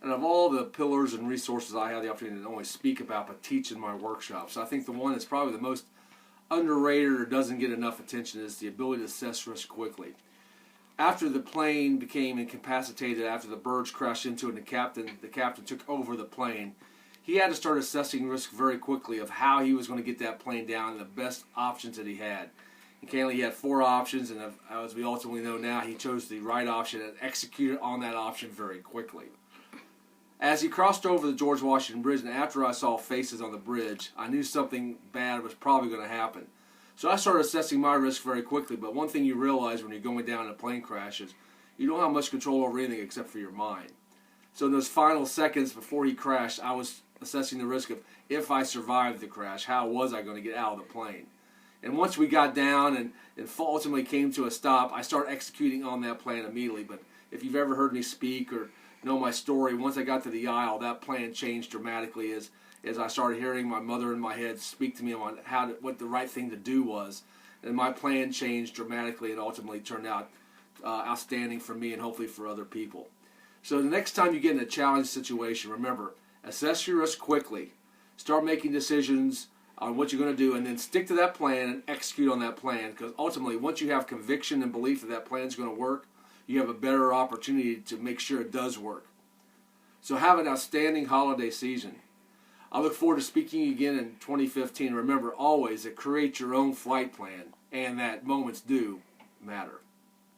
And of all the pillars and resources I have the opportunity to not only speak about but teach in my workshops, I think the one that's probably the most underrated or doesn't get enough attention is the ability to assess risk quickly. After the plane became incapacitated, after the birds crashed into it and the captain took over the plane, he had to start assessing risk very quickly of how he was going to get that plane down and the best options that he had. And candidly, he had 4 options, and as we ultimately know now, he chose the right option and executed on that option very quickly. As he crossed over the George Washington Bridge, and after I saw faces on the bridge, I knew something bad was probably going to happen. So I started assessing my risk very quickly, but one thing you realize when you're going down in a plane crash is you don't have much control over anything except for your mind. So in those final seconds before he crashed, I was assessing the risk of if I survived the crash, how was I going to get out of the plane? And once we got down and ultimately came to a stop, I started executing on that plan immediately. But if you've ever heard me speak or know my story, once I got to the aisle, that plan changed dramatically as I started hearing my mother in my head speak to me on what the right thing to do was. And my plan changed dramatically and ultimately turned out outstanding for me and hopefully for other people. So the next time you get in a challenge situation, remember, assess your risk quickly. Start making decisions on what you're going to do, and then stick to that plan and execute on that plan, because ultimately, once you have conviction and belief that that plan is going to work, you have a better opportunity to make sure it does work. So have an outstanding holiday season. I look forward to speaking again in 2015. Remember always to create your own flight plan, and that moments do matter.